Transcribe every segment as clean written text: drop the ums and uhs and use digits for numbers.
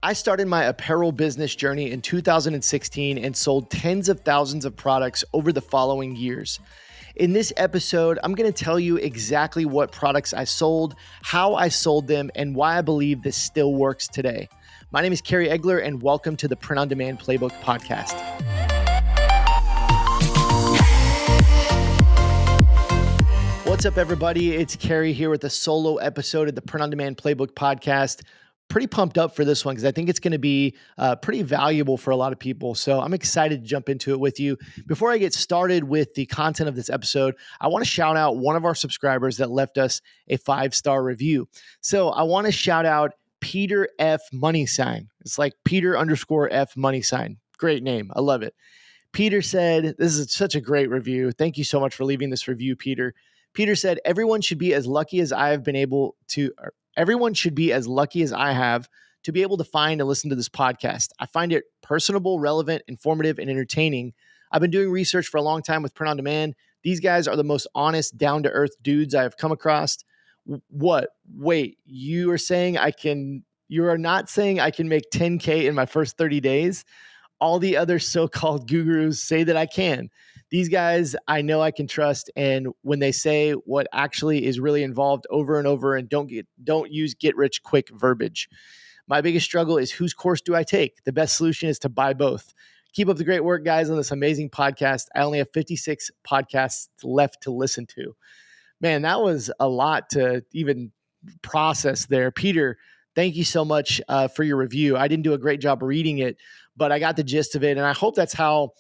I started my apparel business journey in 2016 and sold tens of thousands of products over the following years. In this episode, I'm going to tell you exactly what products I sold, how I sold them, and why I believe this still works today. My name is Kerry Egler, and welcome to the Print on Demand Playbook podcast. What's up, everybody? It's Kerry here with a solo episode of the Print on Demand Playbook podcast. Pretty pumped up for this one because I think it's going to be pretty valuable for a lot of people. So I'm excited to jump into it with you. Before I get started with the content of this episode, I want to shout out one of our subscribers that left us a 5-star review. So I want to shout out Peter F. Money Sign. It's like Peter _F Money Sign. Great name. I love it. Peter said, this is such a great review. Thank you so much for leaving this review, Peter. Peter said, everyone should be as lucky as I have to be able to find and listen to this podcast. I find it personable, relevant, informative, and entertaining. I've been doing research for a long time with Print on Demand. These guys are the most honest, down-to-earth dudes I have come across. What? Wait, you are not saying I can make 10K in my first 30 days? All the other so-called gurus say that I can. These guys, I know I can trust, and when they say what actually is really involved over and over, and don't use get-rich-quick verbiage. My biggest struggle is, whose course do I take? The best solution is to buy both. Keep up the great work, guys, on this amazing podcast. I only have 56 podcasts left to listen to. Man, that was a lot to even process there. Peter, thank you so much for your review. I didn't do a great job reading it, but I got the gist of it, and I hope that's how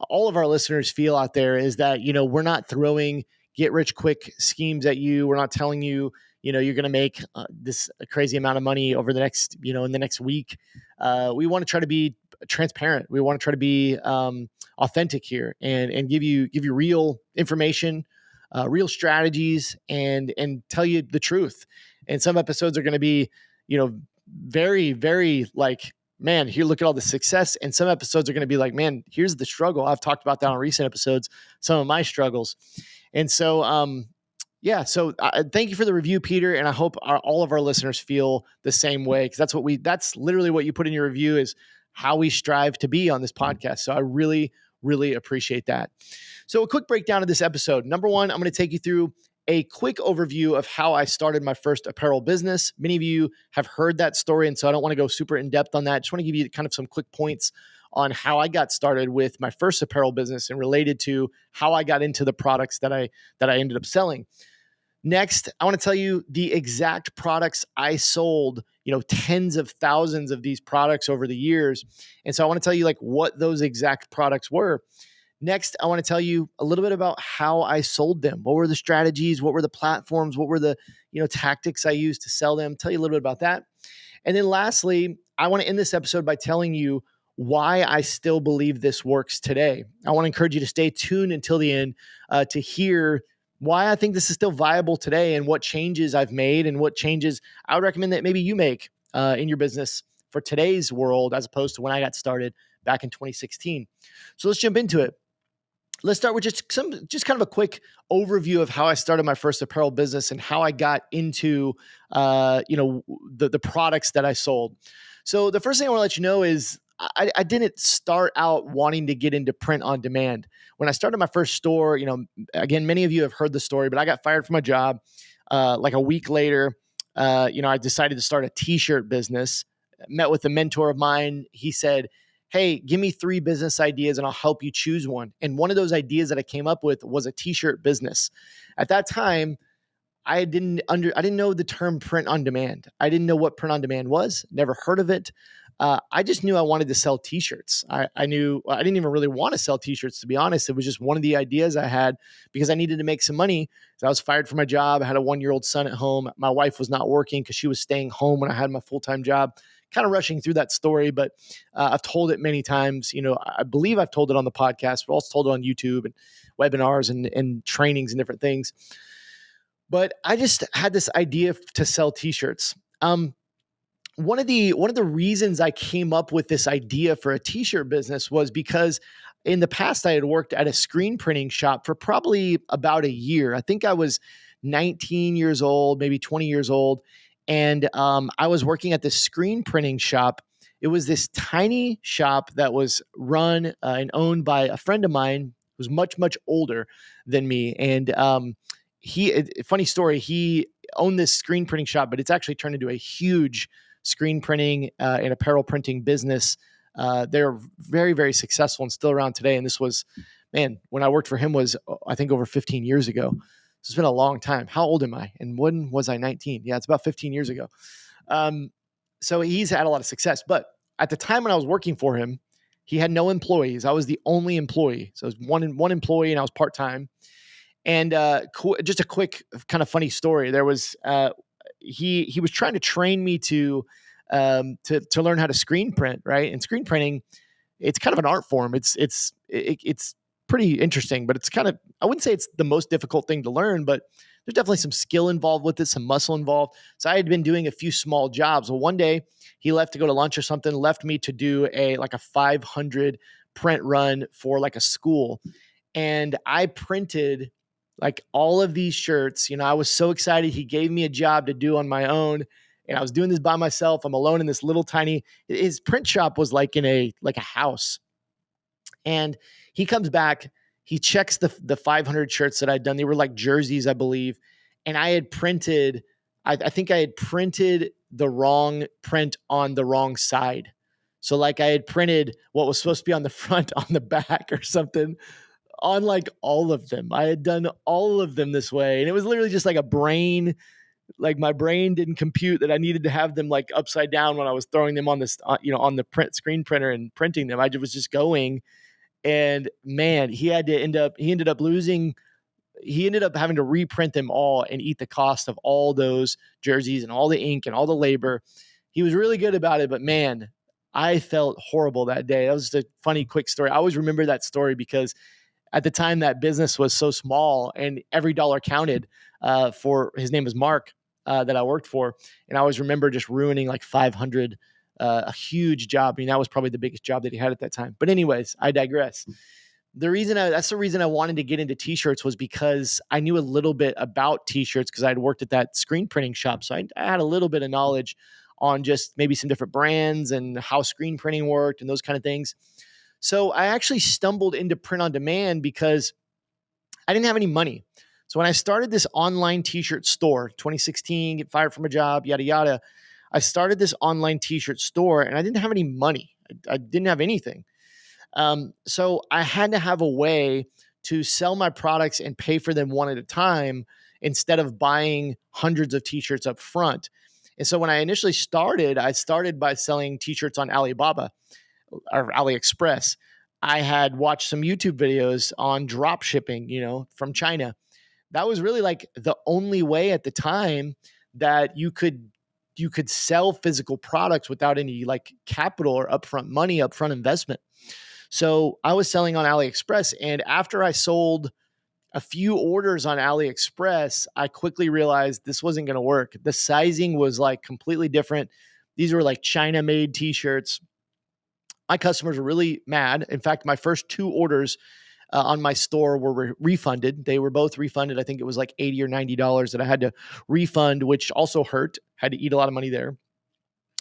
all of our listeners feel out there, is that, we're not throwing get rich quick schemes at you. We're not telling you, you're going to make this crazy amount of money over the next, in the next week. We want to try to be transparent. We want to try to be authentic here and give you real information, real strategies, and tell you the truth. And some episodes are going to be, very, very like, man, here, look at all the success. And some episodes are going to be like, man, here's the struggle. I've talked about that on recent episodes, some of my struggles. And so, thank you for the review, Peter. And I hope all of our listeners feel the same way, because that's literally what you put in your review, is how we strive to be on this podcast. So I really, really appreciate that. So a quick breakdown of this episode. Number one, I'm going to take you through a quick overview of how I started my first apparel business. Many of you have heard that story, and so I don't want to go super in depth on that. I just want to give you kind of some quick points on how I got started with my first apparel business and related to how I got into the products that I ended up selling. Next, I want to tell you the exact products I sold, tens of thousands of these products over the years. And so I want to tell you what those exact products were. Next, I want to tell you a little bit about how I sold them. What were the strategies? What were the platforms? What were the, tactics I used to sell them? Tell you a little bit about that. And then lastly, I want to end this episode by telling you why I still believe this works today. I want to encourage you to stay tuned until the end to hear why I think this is still viable today, and what changes I've made, and what changes I would recommend that maybe you make in your business for today's world, as opposed to when I got started back in 2016. So let's jump into it. Let's start with just kind of a quick overview of how I started my first apparel business and how I got into, the products that I sold. So the first thing I want to let you know is I didn't start out wanting to get into print on demand. When I started my first store, again, many of you have heard the story, but I got fired from my job. Like a week later, I decided to start a t-shirt business. Met with a mentor of mine. He said, hey, give me 3 business ideas and I'll help you choose one. And one of those ideas that I came up with was a t-shirt business. At that time, I didn't know the term print on demand. I didn't know what print on demand was, never heard of it. I just knew I wanted to sell t-shirts. I knew I didn't even really want to sell t-shirts, to be honest. It was just one of the ideas I had because I needed to make some money. So I was fired from my job. I had a 1-year-old son at home. My wife was not working because she was staying home when I had my full-time job. Kind of rushing through that story, but I've told it many times. I believe I've told it on the podcast, but also told it on YouTube and webinars and trainings and different things. But I just had this idea to sell t-shirts. One of the reasons I came up with this idea for a t-shirt business was because in the past I had worked at a screen printing shop for probably about a year. I think I was 19 years old, maybe 20 years old. And I was working at this screen printing shop, It was this tiny shop that was run and owned by a friend of mine who's much, much older than me. And funny story, he owned this screen printing shop, but it's actually turned into a huge screen printing and apparel printing business. They're very, very successful and still around today. And this was, man, when I worked for him was, I think, over 15 years ago. So it's been a long time. How old am I? And when was I 19? Yeah, it's about 15 years ago. So he's had a lot of success. But at the time when I was working for him, he had no employees. I was the only employee. So it was one employee and I was part-time. And just a quick kind of funny story. There was he was trying to train me to learn how to screen print, right? And screen printing, it's kind of an art form. It's pretty interesting, but it's kind of, I wouldn't say it's the most difficult thing to learn, but there's definitely some skill involved with it, some muscle involved. So I had been doing a few small jobs. Well, one day he left to go to lunch or something, left me to do a 500 print run for like a school. And I printed like all of these shirts. I was so excited. He gave me a job to do on my own. And I was doing this by myself. I'm alone in this little tiny, his print shop was like in a house. And he comes back, he checks the 500 shirts that I'd done. They were like jerseys, I believe. And I had printed, I think I had printed the wrong print on the wrong side. So like I had printed what was supposed to be on the front on the back or something on like all of them. I had done all of them this way. And it was literally just like a brain, like my brain didn't compute that I needed to have them like upside down when I was throwing them on this, on the print screen printer and printing them. I was just going. And man, he ended up having to reprint them all and eat the cost of all those jerseys and all the ink and all the labor. He was really good about it, but man, I felt horrible that day. That was just a funny, quick story. I always remember that story because at the time that business was so small and every dollar counted. For his name was Mark, that I worked for. And I always remember just ruining like 500, a huge job. I mean, that was probably the biggest job that he had at that time. But anyways, I digress. That's the reason I wanted to get into t-shirts was because I knew a little bit about t-shirts because I'd worked at that screen printing shop. So I had a little bit of knowledge on just maybe some different brands and how screen printing worked and those kind of things. So I actually stumbled into print on demand because I didn't have any money. So when I started this online t-shirt store, 2016, get fired from a job, yada, yada, I started this online t-shirt store and I didn't have any money. I didn't have anything. So I had to have a way to sell my products and pay for them one at a time instead of buying hundreds of t-shirts up front. And so when I initially started, I started by selling t-shirts on Alibaba or AliExpress. I had watched some YouTube videos on drop shipping, from China. That was really like the only way at the time that you could sell physical products without any like capital or upfront money, upfront investment. So I was selling on AliExpress, and after I sold a few orders on AliExpress, I quickly realized this wasn't going to work. The sizing was like completely different. These were like China-made t-shirts. My customers were really mad. In fact, my first two orders on my store were refunded. They were both refunded. I think it was like $80 or $90 that I had to refund, which also hurt. Had to eat a lot of money there.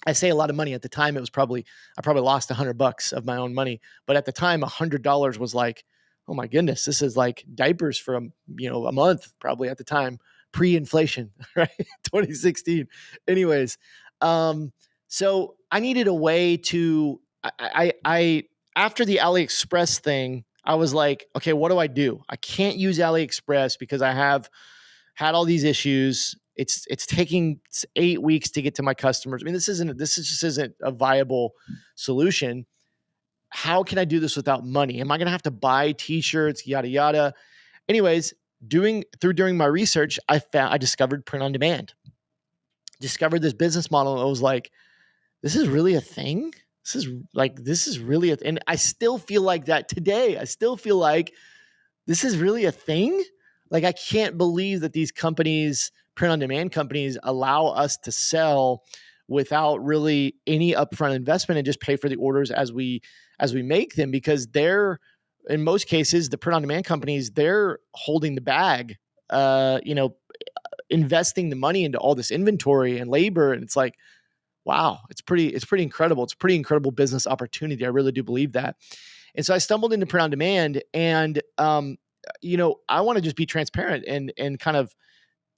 I say a lot of money. At the time, I probably lost $100 of my own money. But at the time, $100 was like, oh my goodness, this is like diapers for a month probably at the time, pre-inflation, right? 2016. Anyways, so I needed a way to. I after the AliExpress thing, I was like, okay, what do I do? I can't use AliExpress because I have had all these issues. It's taking 8 weeks to get to my customers. I mean, this just isn't a viable solution. How can I do this without money? Am I going to have to buy t-shirts, yada, yada? Anyways, during my research, I discovered print on demand, discovered this business model. And I was like, this is really a thing. This is really and I still feel like that today. I still feel like this is really a thing. Like, I can't believe that these companies, print on demand companies, allow us to sell without really any upfront investment and just pay for the orders as we make them, because they're, in most cases, the print on demand companies, they're holding the bag, investing the money into all this inventory and labor. And it's like, wow, it's pretty incredible. It's a pretty incredible business opportunity. I really do believe that. And so I stumbled into print on demand, and I want to just be transparent and kind of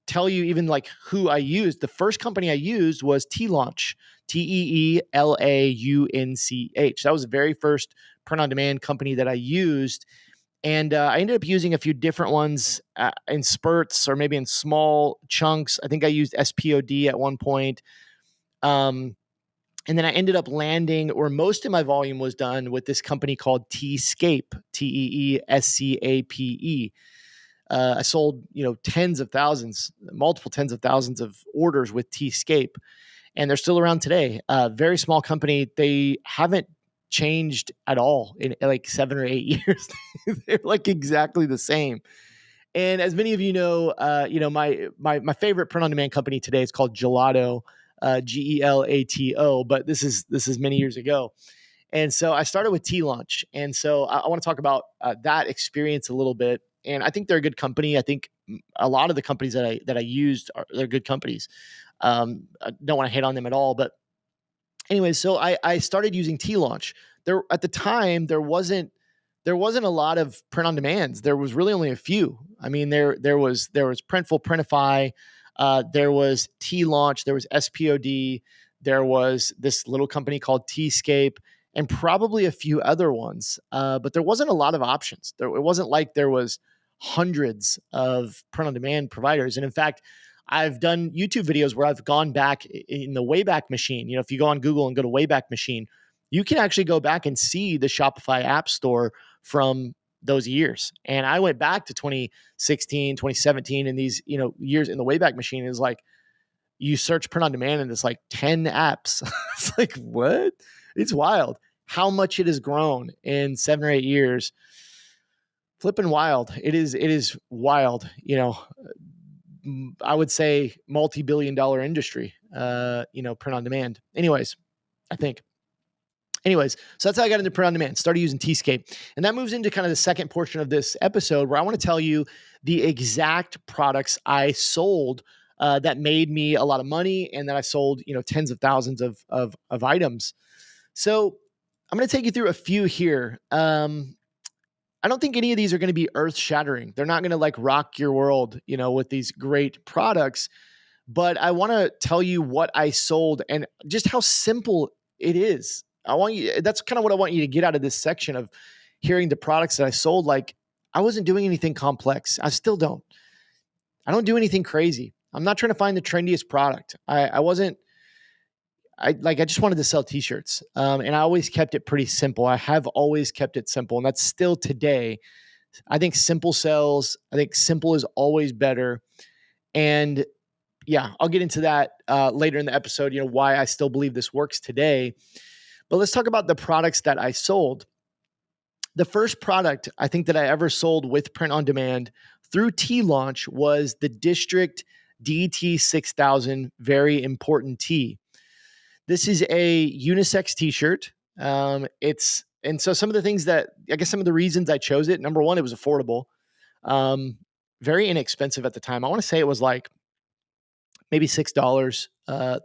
tell you even like who I used. The first company I used was T Launch, TEELAUNCH. That was the very first print on demand company that I used. And I ended up using a few different ones in spurts or maybe in small chunks. I think I used SPOD at one point. And then I ended up landing, or most of my volume was done with this company called Tscape, TEESCAPE. I sold, tens of thousands, multiple tens of thousands of orders with Tscape, and they're still around today. Very small company. They haven't changed at all in like 7 or 8 years. They're like exactly the same. And as many of you know, my favorite print on demand company today is called Gelato, GELATO. But this is many years ago. And so I started with T Launch. And so I want to talk about that experience a little bit. And I think they're a good company. I think a lot of the companies that I used they're good companies. I don't want to hate on them at all. But anyways, so I started using T Launch. There at the time there wasn't a lot of print on demands. There was really only a few. I mean, there was Printful, Printify, there was T Launch, there was SPOD, there was this little company called Tscape, and probably a few other ones. But there wasn't a lot of options. It wasn't like there was hundreds of print on demand providers. And in fact, I've done YouTube videos where I've gone back in the Wayback Machine. If you go on Google and go to Wayback Machine, you can actually go back and see the Shopify App Store from those years. And I went back to 2016, 2017, and these, years in the Wayback Machine is like, you search print on demand and it's like 10 apps. It's like, what? It's wild how much it has grown in 7 or 8 years. Flipping wild. It is wild. I would say multi-billion dollar industry, print on demand. I think. So that's how I got into print on demand, started using Tscape. And that moves into kind of the second portion of this episode where I want to tell you the exact products I sold that made me a lot of money and that I sold, tens of thousands of items. So I'm going to take you through a few here. I don't think any of these are going to be earth shattering. They're not going to like rock your world, with these great products. But I want to tell you what I sold and just how simple it is. That's kind of what I want you to get out of this section of hearing the products that I sold. Like, I wasn't doing anything complex. I still don't. I don't do anything crazy. I'm not trying to find the trendiest product. I just wanted to sell t-shirts. And I always kept it pretty simple. I have always kept it simple. And that's still today. I think simple sells. I think simple is always better. And yeah, I'll get into that later in the episode, why I still believe this works today. But let's talk about the products that I sold. The first product I think that I ever sold with print on demand through T Launch was the District DT6000 Very Important Tee. This is a unisex t-shirt. And so some of the things that, I guess some of the reasons I chose it, number one, it was affordable, very inexpensive at the time. I want to say it was like maybe $6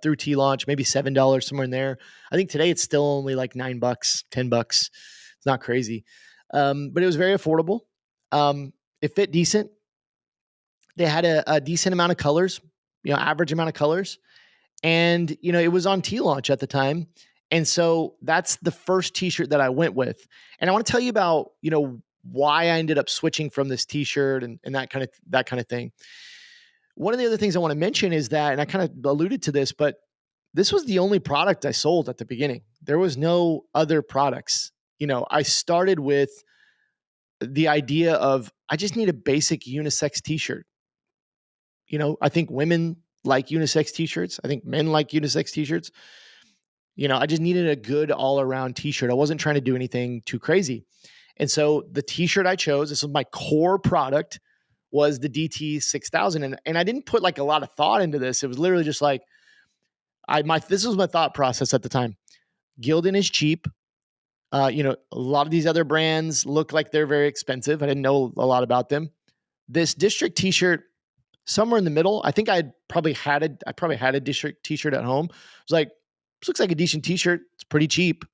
through T Launch, maybe $7, somewhere in there. I think today it's still only like $9, $10. It's not crazy. But it was very affordable. It fit decent. They had a decent amount of colors, average amount of colors. And, it was on T Launch at the time. And so that's the first t-shirt that I went with. And I want to tell you about, why I ended up switching from this t-shirt and that kind of thing. One of the other things I want to mention is that, and I kind of alluded to this, but this was the only product I sold at the beginning. There was no other products. I started with the idea of, I just need a basic unisex t-shirt. I think women like unisex t-shirts. I think men like unisex t-shirts. I just needed a good all around t-shirt. I wasn't trying to do anything too crazy. And so the t-shirt I chose, this was my core product, was the DT6000. And I didn't put like a lot of thought into this. It was literally just like, this was my thought process at the time. Gildan is cheap. A lot of these other brands look like they're very expensive. I didn't know a lot about them. This District t-shirt, somewhere in the middle. I think I probably had a District t-shirt at home. It was like this looks like a decent t-shirt. It's pretty cheap.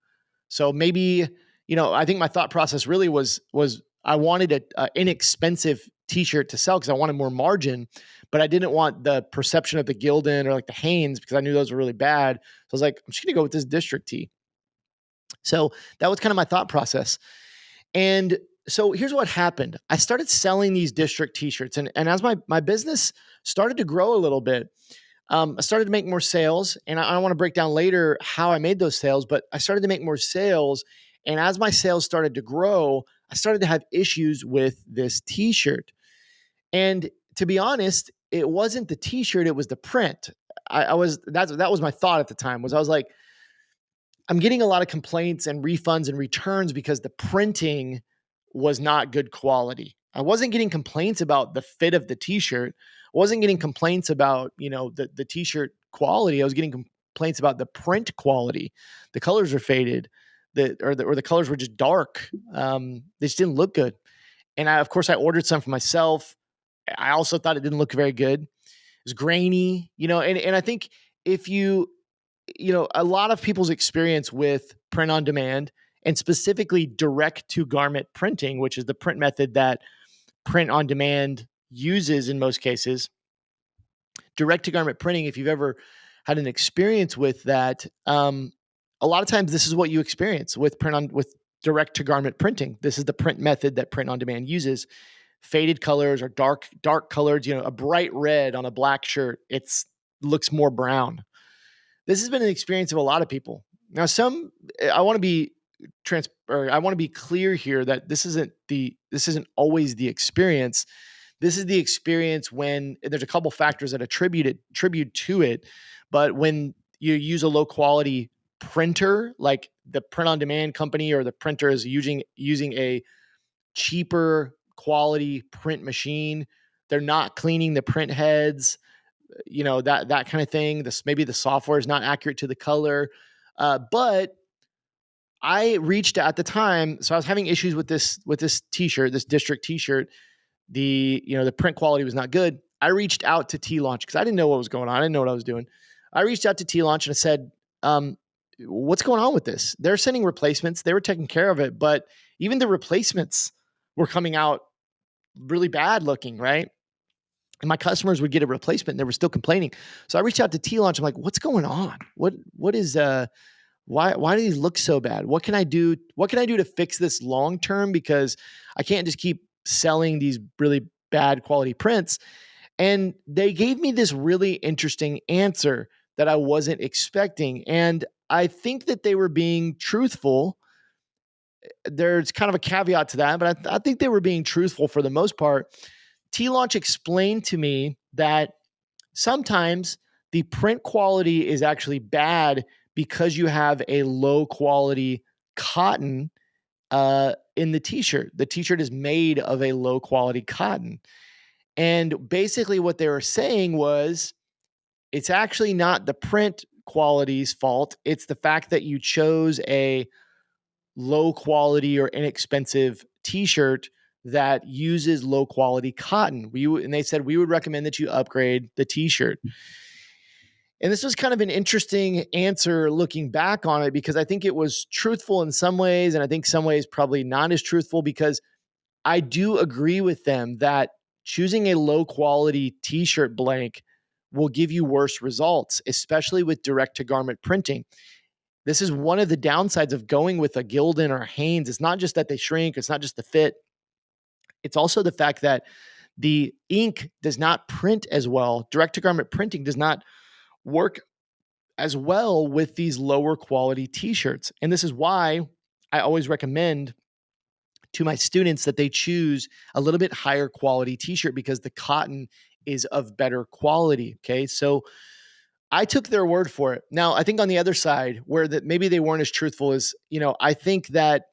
So maybe, I think my thought process really was I wanted a inexpensive t-shirt to sell because I wanted more margin, but I didn't want the perception of the Gildan or like the Hanes because I knew those were really bad. So I was like, I'm just gonna go with this district tee. So that was kind of my thought process. And so here's what happened. I started selling these district t-shirts, and as my business started to grow a little bit, I started to make more sales, and I want to break down later how I made those sales, but I started to make more sales. And as my sales started to grow, I started to have issues with this t-shirt. And to be honest, it wasn't the t-shirt, it was the print. That was my thought at the time. I was like, I'm getting a lot of complaints and refunds and returns because the printing was not good quality. I wasn't getting complaints about the fit of the t-shirt. I wasn't getting complaints about, the t-shirt quality. I was getting complaints about the print quality. The colors are faded, or the colors were just dark. They just didn't look good. And of course, I ordered some for myself. I also thought it didn't look very good. It was grainy, and I think if a lot of people's experience with print on demand and specifically direct to garment printing, which is the print method that print on demand uses in most cases, direct to garment printing, if you've ever had an experience with that, a lot of times this is what you experience with direct to garment printing. This is the print method that print on demand uses. Faded colors or dark colors, a bright red on a black shirt, looks more brown. This has been an experience of a lot of people. Now, I want to be I want to be clear here that this isn't always the experience. This is the experience when there's a couple factors that attribute to it, but when you use a low quality printer, like the print on demand company or the printer is using a cheaper quality print machine, they're not cleaning the print heads, that kind of thing. Maybe the software is not accurate to the color. But I reached at the time, so I was having issues with this t-shirt, this district t-shirt. The print quality was not good. I reached out to T-Launch because I didn't know what was going on. I didn't know what I was doing. I reached out to T-Launch and I said, what's going on with this? They're sending replacements. They were taking care of it, but even the replacements were coming out really bad looking, right? And my customers would get a replacement and they were still complaining. So I reached out to T-Launch. I'm like, what's going on? What is why do these look so bad? What can I do? What can I do to fix this long term? Because I can't just keep selling these really bad quality prints. And they gave me this really interesting answer that I wasn't expecting. And I think that they were being truthful. There's kind of a caveat to that, but I think they were being truthful for the most part. T-Launch explained to me that sometimes the print quality is actually bad because you have a low quality cotton in the t-shirt. The t-shirt is made of a low quality cotton. And basically what they were saying was it's actually not the print quality's fault. It's the fact that you chose a low quality or inexpensive t-shirt that uses low quality cotton. And they said we would recommend that you upgrade the t-shirt. And this was kind of an interesting answer looking back on it because I think it was truthful in some ways, and I think some ways probably not as truthful, because I do agree with them that choosing a low quality t-shirt blank will give you worse results, especially with direct to garment printing. This is one of the downsides of going with a Gildan or a Hanes. It's not just that they shrink, it's not just the fit. It's also the fact that the ink does not print as well. Direct to garment printing does not work as well with these lower quality t-shirts. And this is why I always recommend to my students that they choose a little bit higher quality t-shirt because the cotton is of better quality. Okay. So I took their word for it. Now, I think on the other side, where that maybe they weren't as truthful as, I think that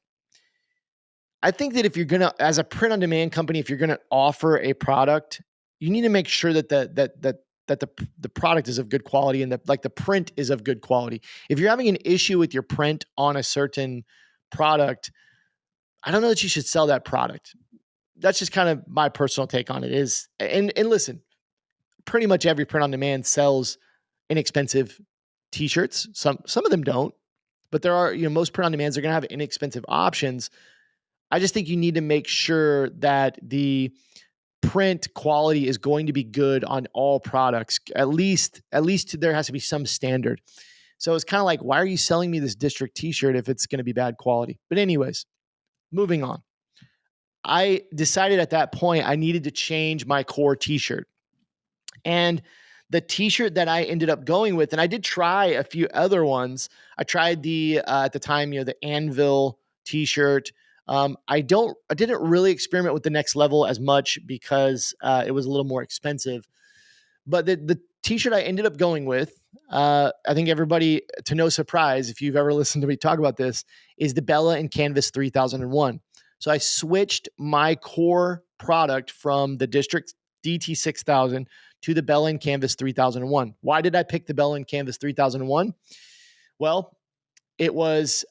if you're gonna, as a print on demand company, if you're gonna offer a product, you need to make sure that the product is of good quality and the print is of good quality. If you're having an issue with your print on a certain product, I don't know that you should sell that product. That's just kind of my personal take on it is, and listen, pretty much every print on demand sells inexpensive t-shirts. Some of them don't, but there are, most print on demands are going to have inexpensive options. I just think you need to make sure that the print quality is going to be good on all products. At least there has to be some standard. So it's kind of like, why are you selling me this district t-shirt if it's going to be bad quality? But anyways, moving on. I decided at that point I needed to change my core t-shirt. And the t-shirt that I ended up going with, and I did try a few other ones. I tried at the time, the Anvil t-shirt. I didn't really experiment with the Next Level as much because it was a little more expensive. But the t-shirt I ended up going with, I think everybody, to no surprise, if you've ever listened to me talk about this, is the Bella and Canvas 3001. So I switched my core product from the District DT 6000 to the Bella and Canvas 3001. Why did I pick the Bella and Canvas 3001? Well, it was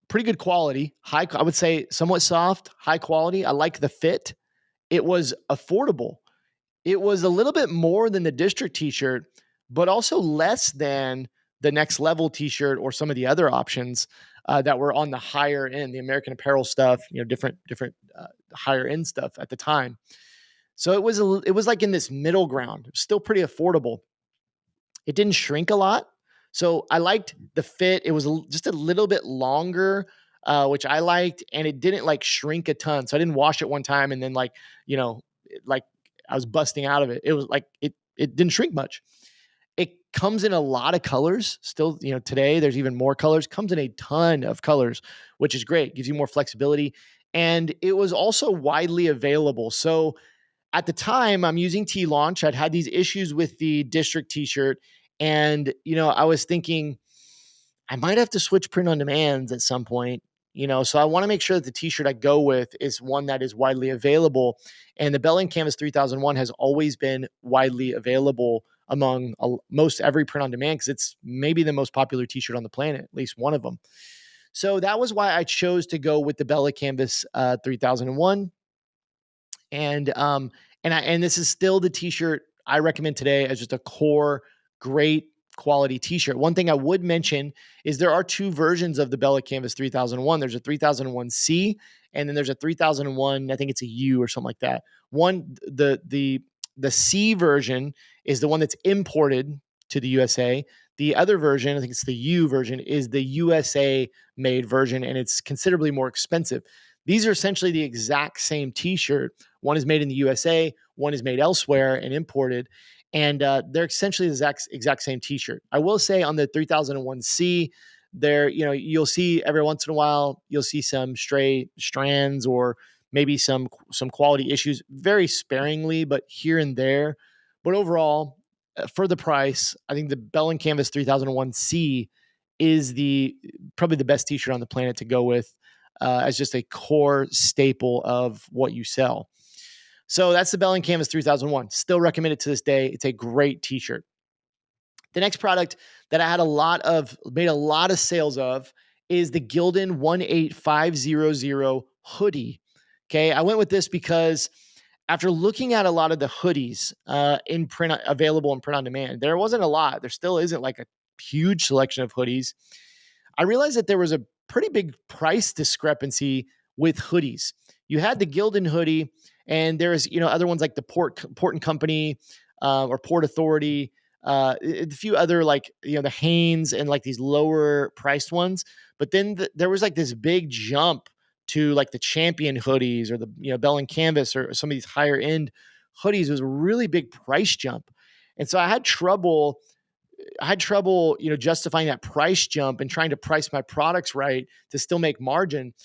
pretty good quality, I would say somewhat soft, high quality. I like the fit. It was affordable. It was a little bit more than the District t-shirt, but also less than the Next Level t-shirt or some of the other options that were on the higher end, the American Apparel stuff, different higher end stuff at the time. So it was like in this middle ground. It was still pretty affordable. It didn't shrink a lot. So I liked the fit. It was just a little bit longer, which I liked, and it didn't like shrink a ton. So I didn't wash it one time and then like I was busting out of it. It was like it didn't shrink much. It comes in a lot of colors. Still, today there's even more colors. Comes in a ton of colors, which is great. Gives you more flexibility, and it was also widely available. So at the time, I'm using T-Launch. I'd had these issues with the District t-shirt, and I was thinking I might have to switch print on demands at some point. So I want to make sure that the t-shirt I go with is one that is widely available. And the Bella and Canvas 3001 has always been widely available among most every print on demand because it's maybe the most popular t-shirt on the planet, at least one of them. So that was why I chose to go with the Bella Canvas 3001. And this is still the t-shirt I recommend today as just a core, great quality t-shirt. One thing I would mention is there are two versions of the Bella Canvas 3001. There's a 3001C and then there's a 3001, I think it's a U or something like that. The C version is the one that's imported to the USA. The other version, I think it's the U version, is the USA made version, and it's considerably more expensive. These are essentially the exact same t-shirt. One is made in the USA, one is made elsewhere and imported, and they're essentially the exact same t-shirt. I will say on the 3001C, there, you'll see every once in a while, you'll see some stray strands or maybe some quality issues, very sparingly, but here and there. But overall, for the price, I think the Bell and Canvas 3001C is probably the best t-shirt on the planet to go with as just a core staple of what you sell. So that's the Bell and Canvas 3001. Still recommend it to this day. It's a great t-shirt. The next product that I made a lot of sales of is the Gildan 18500 hoodie. Okay, I went with this because after looking at a lot of the hoodies available in print on demand, there wasn't a lot. There still isn't like a huge selection of hoodies. I realized that there was a pretty big price discrepancy with hoodies. You had the Gildan hoodie, and there's other ones like the Port and Company or Port Authority, a few other like the Hanes and like these lower priced ones. But then there was like this big jump to like the Champion hoodies or the Bell and Canvas or some of these higher end hoodies. It was a really big price jump, and so I had trouble justifying that price jump and trying to price my products right to still make margin.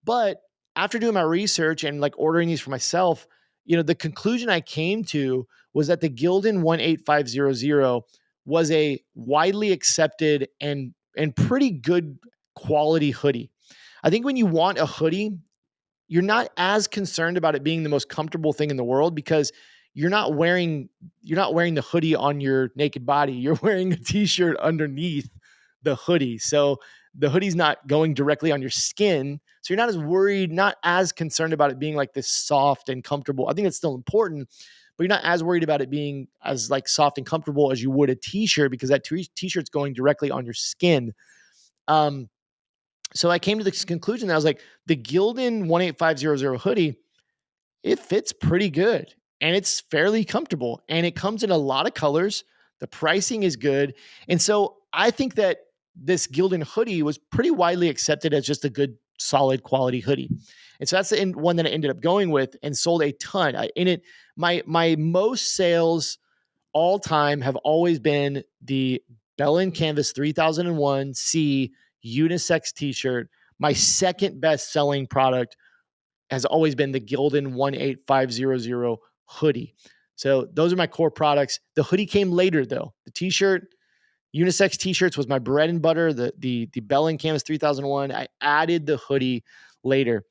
But after doing my research and like ordering these for myself, the conclusion I came to was that the Gildan 18500 was a widely accepted and pretty good quality hoodie. I think when you want a hoodie, you're not as concerned about it being the most comfortable thing in the world because you're not wearing the hoodie on your naked body. You're wearing a t-shirt underneath the hoodie. So the hoodie's not going directly on your skin. So you're not as worried, not as concerned about it being like this soft and comfortable. I think it's still important, but you're not as worried about it being as like soft and comfortable as you would a t-shirt, because that t-shirt's going directly on your skin. So I came to this conclusion that I was like, the Gildan 18500 hoodie, it fits pretty good and it's fairly comfortable and it comes in a lot of colors. The pricing is good. And so I think that this Gildan hoodie was pretty widely accepted as just a good, solid quality hoodie. And so that's the one that I ended up going with and sold a ton. My most sales all time have always been the Bell & Canvas 3001 C unisex t-shirt. My second best selling product has always been the Gildan 18500 hoodie. So those are my core products. The hoodie came later though. The t-shirt, unisex t-shirts was my bread and butter. The Bell & Canvas 3001. I added the hoodie later.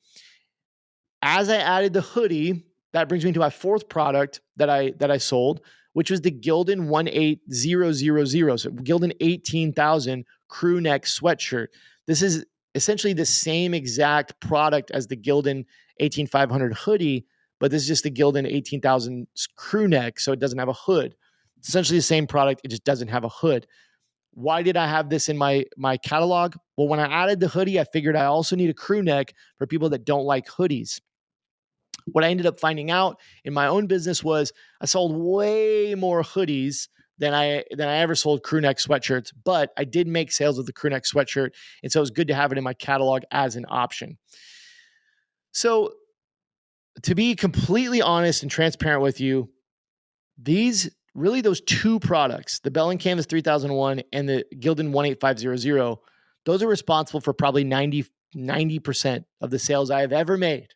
As I added the hoodie, that brings me to my fourth product that I sold, which was the Gildan 18000. So Gildan 18,000 crew neck sweatshirt. This is essentially the same exact product as the Gildan 18500 hoodie, but this is just the Gildan 18,000 crew neck, so it doesn't have a hood. It's essentially the same product, it just doesn't have a hood. Why did I have this in my catalog? Well, when I added the hoodie, I figured I also need a crew neck for people that don't like hoodies. What I ended up finding out in my own business was I sold way more hoodies than I ever sold crew neck sweatshirts, but I did make sales of the crew neck sweatshirt, and so it was good to have it in my catalog as an option. So, to be completely honest and transparent with you, those two products, the Bell & Canvas 3001 and the Gildan 18500, those are responsible for probably 90% of the sales I have ever made.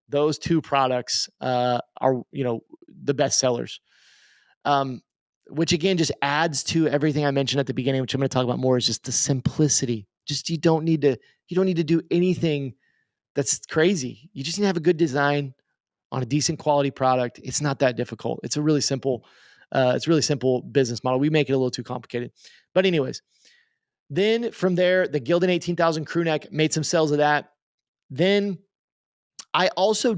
Those two products are, the best sellers, which again just adds to everything I mentioned at the beginning, which I'm going to talk about more, is just the simplicity. Just you don't need to do anything that's crazy. You just need to have a good design on a decent quality product. It's not that difficult. It's a really simple business model. We make it a little too complicated, but anyways. Then from there, the Gildan 18,000 crew neck, made some sales of that. Then I also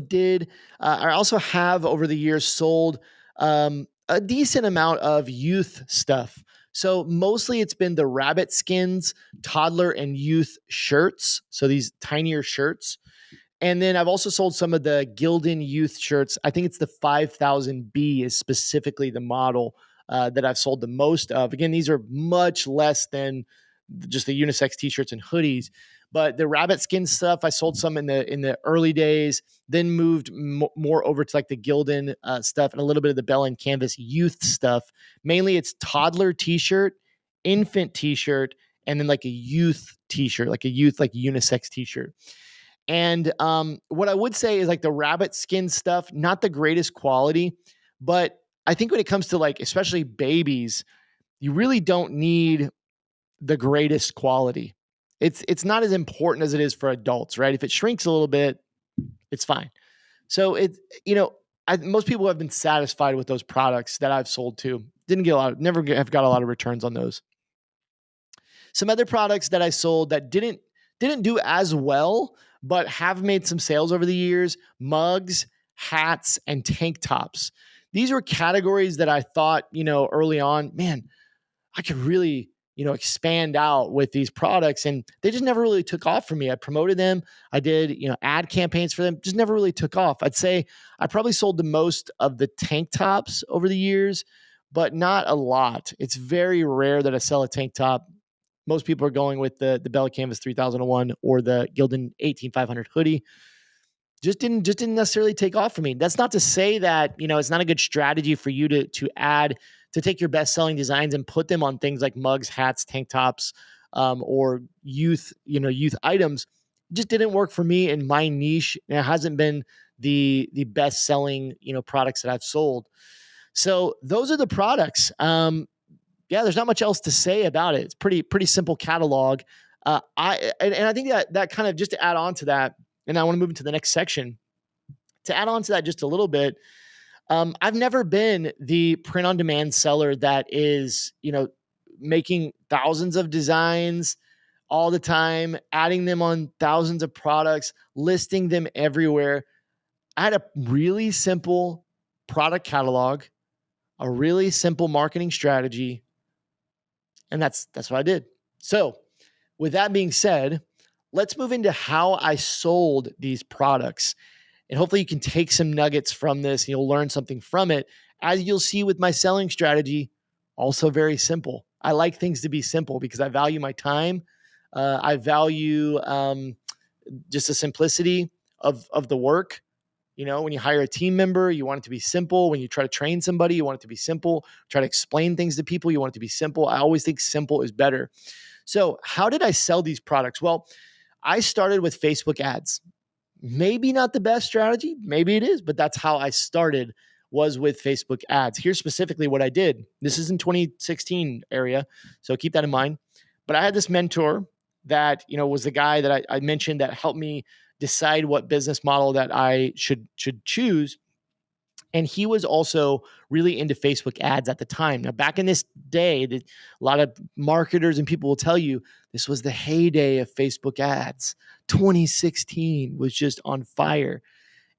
have over the years sold a decent amount of youth stuff. So mostly it's been the rabbit skins, toddler and youth shirts. So these tinier shirts. And then I've also sold some of the Gildan youth shirts. I think it's the 5000B is specifically the model that I've sold the most of. Again, these are much less than just the unisex t-shirts and hoodies. But the rabbit skin stuff, I sold some in the early days, then moved more over to like the Gildan stuff and a little bit of the Bell & Canvas youth stuff. Mainly it's toddler t-shirt, infant t-shirt, and then like a youth t-shirt, like a youth like unisex t-shirt. And what I would say is like the rabbit skin stuff, not the greatest quality, but I think when it comes to like especially babies, you really don't need the greatest quality. It's not as important as it is for adults, right? If it shrinks a little bit, it's fine. So most people have been satisfied with those products that I've sold to. Never have got a lot of returns on those. Some other products that I sold that didn't do as well, but have made some sales over the years: mugs, hats, and tank tops. These were categories that I thought, early on, man, I could really, expand out with these products. And they just never really took off for me. I promoted them. I did, ad campaigns for them. Just never really took off. I'd say I probably sold the most of the tank tops over the years, but not a lot. It's very rare that I sell a tank top. Most people are going with the Bell Canvas 3001 or the Gildan 18500 hoodie. Just didn't necessarily take off for me. That's not to say that, it's not a good strategy for you to take your best selling designs and put them on things like mugs, hats, tank tops, or youth items. It just didn't work for me in my niche. And it hasn't been the best selling, products that I've sold. So those are the products. There's not much else to say about it. It's pretty simple catalog. I think that kind of, just to add on to that, and I want to move into the next section. To add on to that just a little bit, I've never been the print on demand seller that is, making thousands of designs all the time, adding them on thousands of products, listing them everywhere. I had a really simple product catalog, a really simple marketing strategy, and that's what I did. So, with that being said, let's move into how I sold these products. And hopefully you can take some nuggets from this and you'll learn something from it. As you'll see with my selling strategy, also very simple. I like things to be simple because I value my time. I value just the simplicity of the work. You know, when you hire a team member, you want it to be simple. When you try to train somebody, you want it to be simple. Try to explain things to people, you want it to be simple. I always think simple is better. So, how did I sell these products? Well, I started with Facebook ads. Maybe not the best strategy, maybe it is, but that's how I started, was with Facebook ads. Here's specifically what I did. This is in 2016 area, so keep that in mind. But I had this mentor that, was the guy that I mentioned that helped me decide what business model that I should choose. And he was also really into Facebook ads at the time. Now, back in this day, a lot of marketers and people will tell you this was the heyday of Facebook ads. 2016 was just on fire.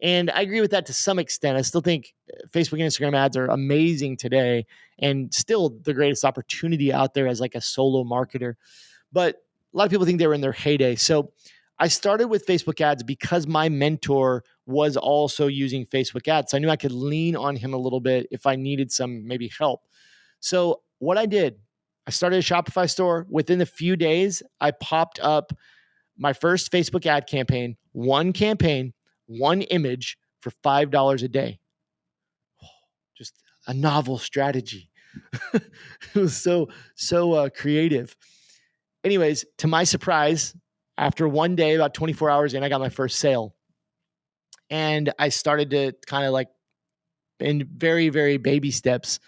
And I agree with that to some extent. I still think Facebook and Instagram ads are amazing today and still the greatest opportunity out there as like a solo marketer. But a lot of people think they were in their heyday. So I started with Facebook ads because my mentor was also using Facebook ads. So I knew I could lean on him a little bit if I needed some maybe help. So what I did, I started a Shopify store. Within a few days, I popped up my first Facebook ad campaign, one image for $5 a day. Just a novel strategy. It was so creative. Anyways, to my surprise, after one day, about 24 hours in, I got my first sale. And I started to kind of like in very, very baby steps,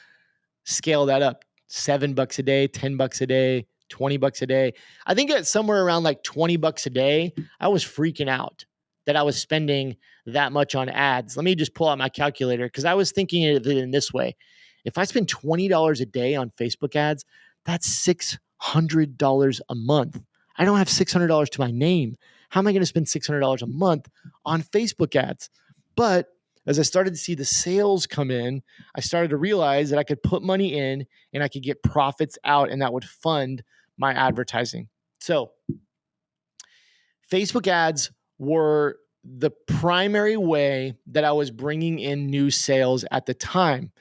scale that up. $7 a day, $10 a day, $20 a day. I think at somewhere around like $20 a day, I was freaking out that I was spending that much on ads. Let me just pull out my calculator because I was thinking of it in this way. If I spend $20 a day on Facebook ads, that's $600 a month. I don't have $600 to my name. How am I going to spend $600 a month on Facebook ads? But as I started to see the sales come in, I started to realize that I could put money in and I could get profits out, and that would fund my advertising. So Facebook ads were the primary way that I was bringing in new sales at the time.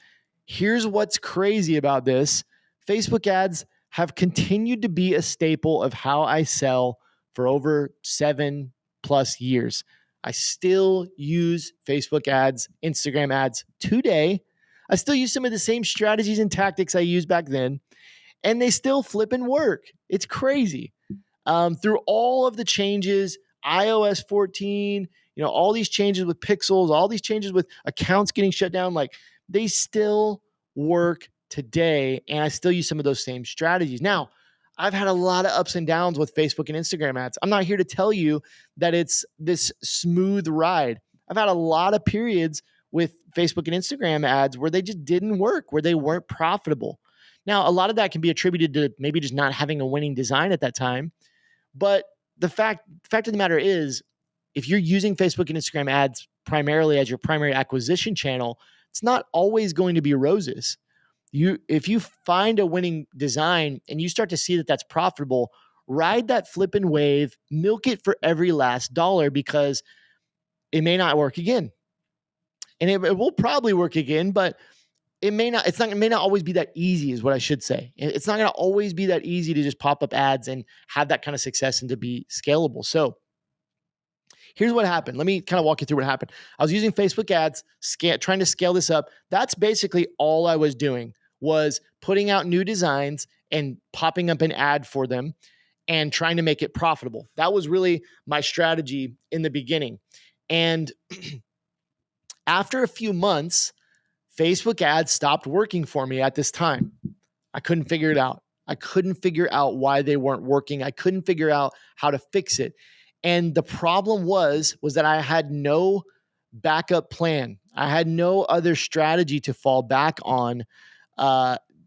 Here's what's crazy about this. Facebook ads have continued to be a staple of how I sell for over 7+ years. I still use Facebook ads, Instagram ads today. I still use some of the same strategies and tactics I used back then, and they still flip and work. It's crazy. Through all of the changes, iOS 14, all these changes with pixels, all these changes with accounts getting shut down, like they still work today. And I still use some of those same strategies. Now, I've had a lot of ups and downs with Facebook and Instagram ads. I'm not here to tell you that it's this smooth ride. I've had a lot of periods with Facebook and Instagram ads where they just didn't work, where they weren't profitable. Now, a lot of that can be attributed to maybe just not having a winning design at that time. But the fact of the matter is, if you're using Facebook and Instagram ads primarily as your primary acquisition channel, it's not always going to be roses. If you find a winning design and you start to see that that's profitable, ride that flipping wave, milk it for every last dollar, because it may not work again. And it will probably work again, but it may not always be that easy, is what I should say. It's not going to always be that easy to just pop up ads and have that kind of success and to be scalable. So here's what happened. Let me kind of walk you through what happened. I was using Facebook ads, trying to scale this up. That's basically all I was doing, was putting out new designs and popping up an ad for them and trying to make it profitable. That was really my strategy in the beginning. And after a few months, Facebook ads stopped working for me at this time. I couldn't figure it out. I couldn't figure out why they weren't working. I couldn't figure out how to fix it. And the problem was that I had no backup plan. I had no other strategy to fall back on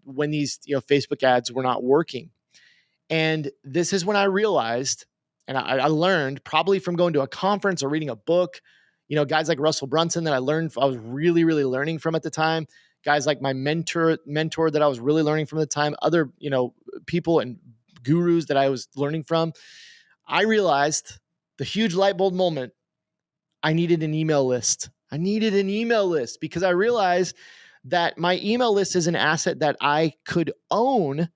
when these Facebook ads were not working. And this is when I realized, and I learned probably from going to a conference or reading a book, guys like Russell Brunson that I was really, really learning from at the time, guys like my mentor that I was really learning from at the time, other, people and gurus that I was learning from. I realized the huge light bulb moment. I needed an email list. I needed an email list because I realized that my email list is an asset that I could own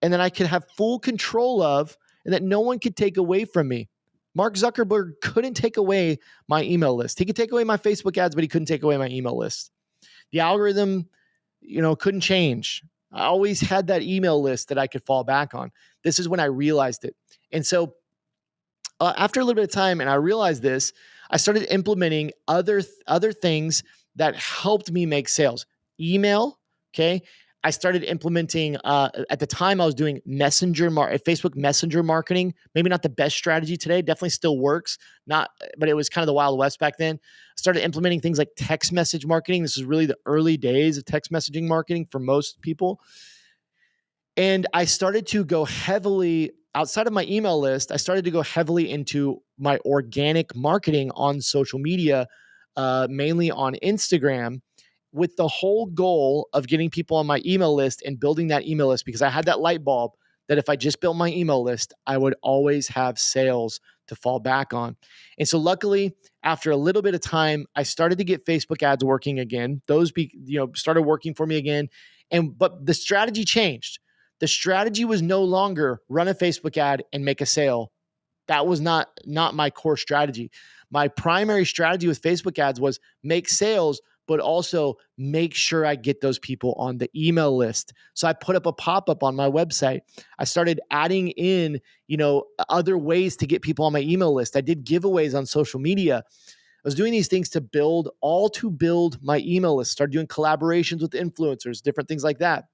and that I could have full control of and that no one could take away from me. Mark Zuckerberg couldn't take away my email list. He could take away my Facebook ads, but he couldn't take away my email list. The algorithm, couldn't change. I always had that email list that I could fall back on. This is when I realized it. And so after a little bit of time, and I realized this, I started implementing other things that helped me make sales. Email, okay. I started implementing. At the time, I was doing Facebook Messenger marketing. Maybe not the best strategy today. Definitely still works. But it was kind of the Wild West back then. I started implementing things like text message marketing. This is really the early days of text messaging marketing for most people. And I started to go heavily outside of my email list. I started to go heavily into my organic marketing on social media, mainly on Instagram, with the whole goal of getting people on my email list and building that email list because I had that light bulb that if I just built my email list, I would always have sales to fall back on. And so luckily, after a little bit of time, I started to get Facebook ads working again. Those started working for me again. But the strategy changed. The strategy was no longer run a Facebook ad and make a sale. That was not my core strategy. My primary strategy with Facebook ads was make sales, but also make sure I get those people on the email list. So I put up a pop-up on my website. I started adding in, other ways to get people on my email list. I did giveaways on social media. I was doing these things to build my email list, started doing collaborations with influencers, different things like that.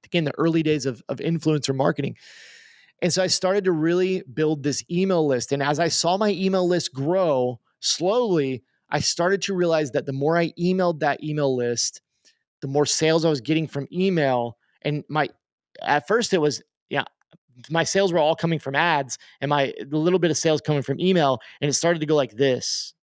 Again, the early days of influencer marketing. And so I started to really build this email list. And as I saw my email list grow slowly, I started to realize that the more I emailed that email list, the more sales I was getting from email. And at first it was, my sales were all coming from ads and the little bit of sales coming from email. And it started to go like this,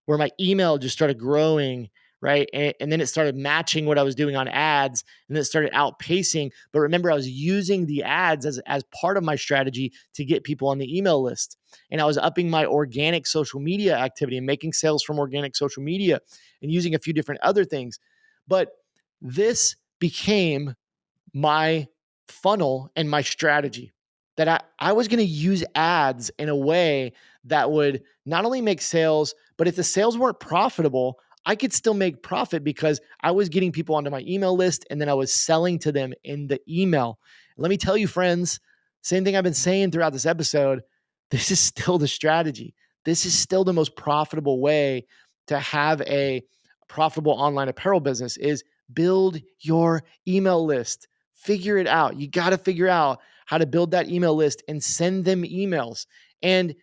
where my email just started growing, right? And then it started matching what I was doing on ads, and then it started outpacing. But remember, I was using the ads as part of my strategy to get people on the email list. And I was upping my organic social media activity and making sales from organic social media and using a few different other things. But this became my funnel and my strategy, that I was going to use ads in a way that would not only make sales, but if the sales weren't profitable, I could still make profit because I was getting people onto my email list and then I was selling to them in the email. Let me tell you, friends, same thing I've been saying throughout this episode. This is still the strategy. This is still the most profitable way to have a profitable online apparel business is build your email list. Figure it out. You got to figure out how to build that email list and send them emails. And,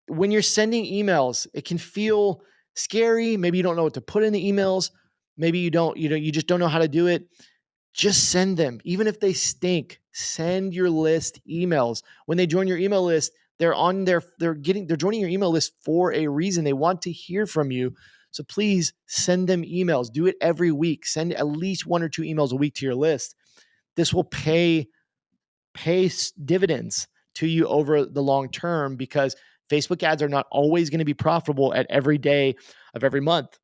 when you're sending emails, it can feel scary. Maybe you don't know what to put in the emails. Maybe you don't, you just don't know how to do it. Just send them. Even if they stink, send your list emails. When they join your email list, they're joining your email list for a reason. They want to hear from you. So please send them emails. Do it every week. Send at least 1 or 2 emails a week to your list. This will pay dividends to you over the long term because Facebook ads are not always going to be profitable at every day of every month.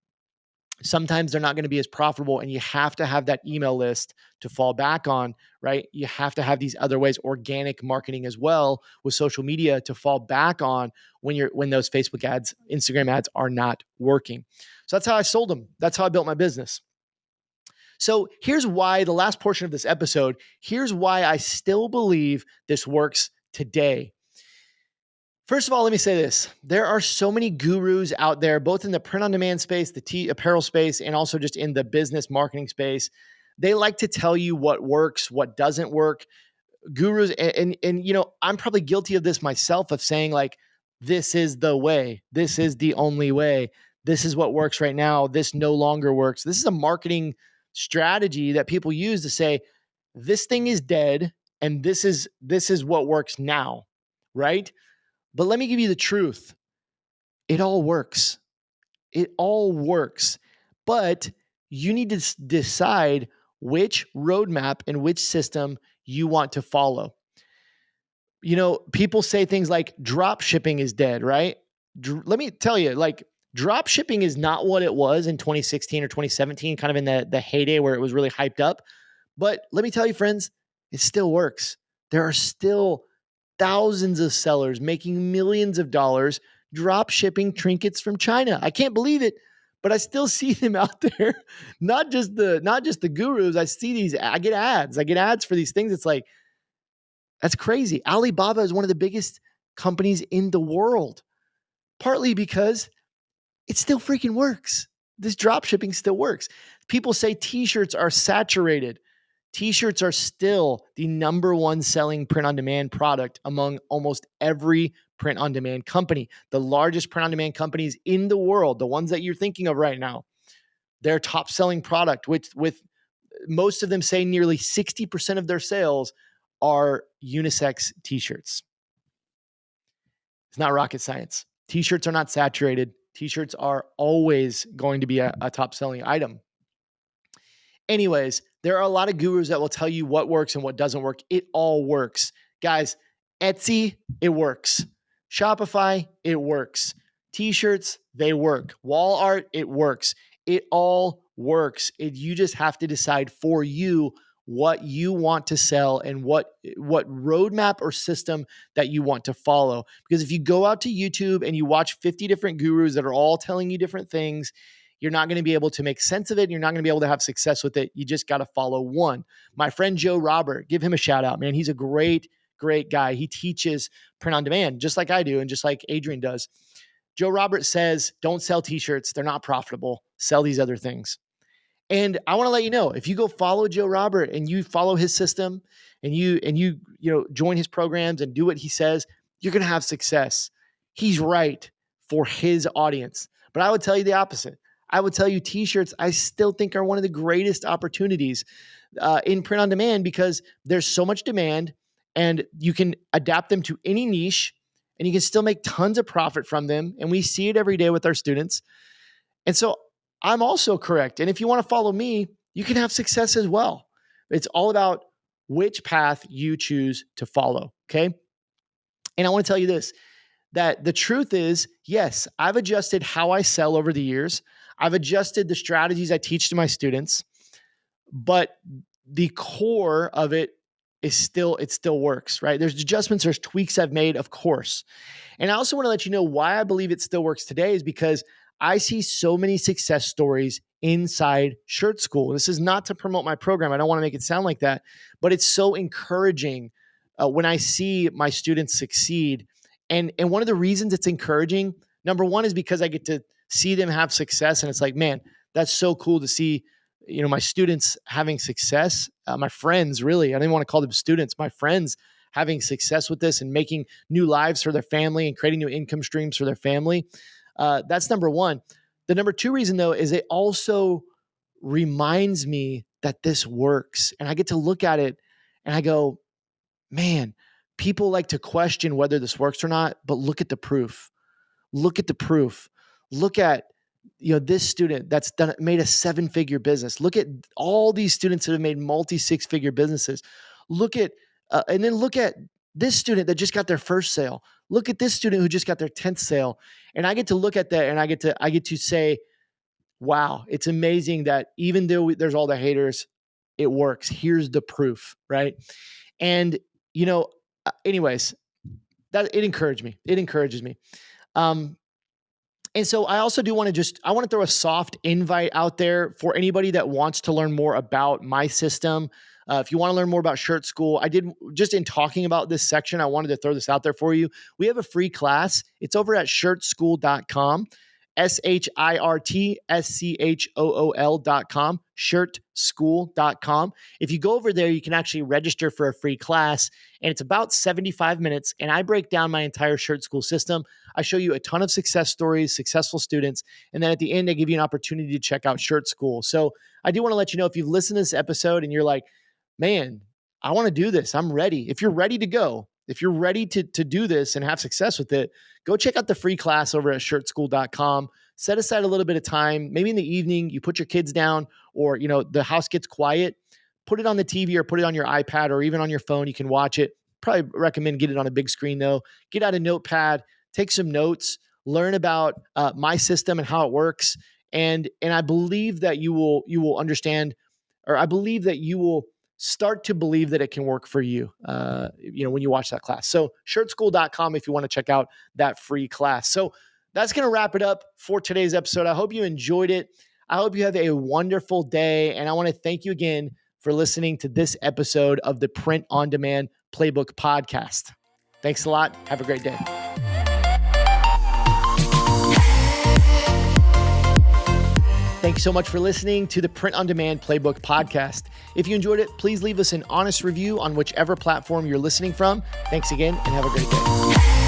Sometimes they're not going to be as profitable, and you have to have that email list to fall back on, right? You have to have these other ways, organic marketing as well with social media to fall back on when those Facebook ads, Instagram ads are not working. So that's how I sold them. That's how I built my business. So here's why, the last portion of this episode, here's why I still believe this works today. First of all, let me say this. There are so many gurus out there, both in the print-on-demand space, the apparel space, and also just in the business marketing space. They like to tell you what works, what doesn't work. Gurus, and I'm probably guilty of this myself, of saying like, this is the way. This is the only way. This is what works right now. This no longer works. This is a marketing strategy that people use to say, this thing is dead, and this is what works now, right? But let me give you the truth. It all works. It all works. But you need to decide which roadmap and which system you want to follow. People say things like drop shipping is dead, right? Let me tell you, like, drop shipping is not what it was in 2016 or 2017, kind of in the heyday where it was really hyped up. But let me tell you, friends, it still works. There are still thousands of sellers making millions of dollars drop shipping trinkets from China. I can't believe it, but I still see them out there. Not just the gurus. I get ads. I get ads for these things. It's like, that's crazy. Alibaba is one of the biggest companies in the world, partly because it still freaking works. This drop shipping still works. People say t-shirts are saturated. T-shirts are still the number one selling print on demand product among almost every print on demand company. The largest print on demand companies in the world, the ones that you're thinking of right now, their top selling product, with most of them say nearly 60% of their sales are unisex t-shirts. It's not rocket science. T-shirts are not saturated. T-shirts are always going to be a top selling item. Anyways, there are a lot of gurus that will tell you what works and what doesn't work. It all works. Guys, Etsy, it works. Shopify, it works. T-shirts, they work. Wall art, it works. It all works. You just have to decide for you what you want to sell and what roadmap or system that you want to follow. Because if you go out to YouTube and you watch 50 different gurus that are all telling you different things, you're not going to be able to make sense of it. And you're not going to be able to have success with it. You just got to follow one. My friend Joe Robert, give him a shout out, man. He's a great guy. He teaches print on demand just like I do and just like Adrian does. Joe Robert says, don't sell t-shirts. They're not profitable. Sell these other things. And I want to let you know, if you go follow Joe Robert and you follow his system and you join his programs and do what he says, you're going to have success. He's right for his audience. But I would tell you the opposite. I would tell you t-shirts, I still think, are one of the greatest opportunities in print on demand because there's so much demand and you can adapt them to any niche and you can still make tons of profit from them. And we see it every day with our students. And so I'm also correct. And if you want to follow me, you can have success as well. It's all about which path you choose to follow. Okay. And I want to tell you this, that the truth is, yes, I've adjusted how I sell over the years. I've adjusted the strategies I teach to my students, but the core of it is still works, right? There's adjustments, there's tweaks I've made, of course. And I also want to let you know why I believe it still works today is because I see so many success stories inside Shirt School. This is not to promote my program. I don't want to make it sound like that, but it's so encouraging when I see my students succeed. And one of the reasons it's encouraging, number one, is because I get to see them have success. And it's like, man, that's so cool to see, my students having success. My friends, really, I didn't want to call them students, my friends having success with this and making new lives for their family and creating new income streams for their family. That's number one. The number two reason, though, is it also reminds me that this works. And I get to look at it and I go, man, people like to question whether this works or not, but look at the proof. Look at the proof. Look at, this student that's made a 7-figure business. Look at all these students that have made multi-6-figure businesses. And then look at this student that just got their first sale. Look at this student who just got their 10th sale. And I get to look at that and I get to say, wow, it's amazing that even though there's all the haters, it works. Here's the proof, right? And, anyways, that it encouraged me. It encourages me. And so I also do want to I want to throw a soft invite out there for anybody that wants to learn more about my system. If you want to learn more about Shirt School, I did just in talking about this section, I wanted to throw this out there for you. We have a free class. It's over at shirtschool.com, shirtschool.com, shirtschool.com. If you go over there, you can actually register for a free class, and it's about 75 minutes, and I break down my entire Shirt School system. I show you a ton of success stories, successful students, and then at the end, I give you an opportunity to check out Shirt School. So I do want to let you know, if you've listened to this episode and you're like, man, I want to do this, I'm ready. If you're ready to go, if you're ready to do this and have success with it, go check out the free class over at shirtschool.com. Set aside a little bit of time, maybe in the evening, you put your kids down, or the house gets quiet, put it on the TV or put it on your iPad or even on your phone. You can watch it. Probably recommend get it on a big screen though. Get out a notepad, take some notes, learn about my system and how it works. And I believe that you will understand, or I believe that you will start to believe that it can work for you, when you watch that class. So shirtschool.com if you want to check out that free class. So that's going to wrap it up for today's episode. I hope you enjoyed it. I hope you have a wonderful day. And I want to thank you again for listening to this episode of the Print on Demand Playbook Podcast. Thanks a lot. Have a great day. Thanks so much for listening to the Print on Demand Playbook Podcast. If you enjoyed it, please leave us an honest review on whichever platform you're listening from. Thanks again and have a great day.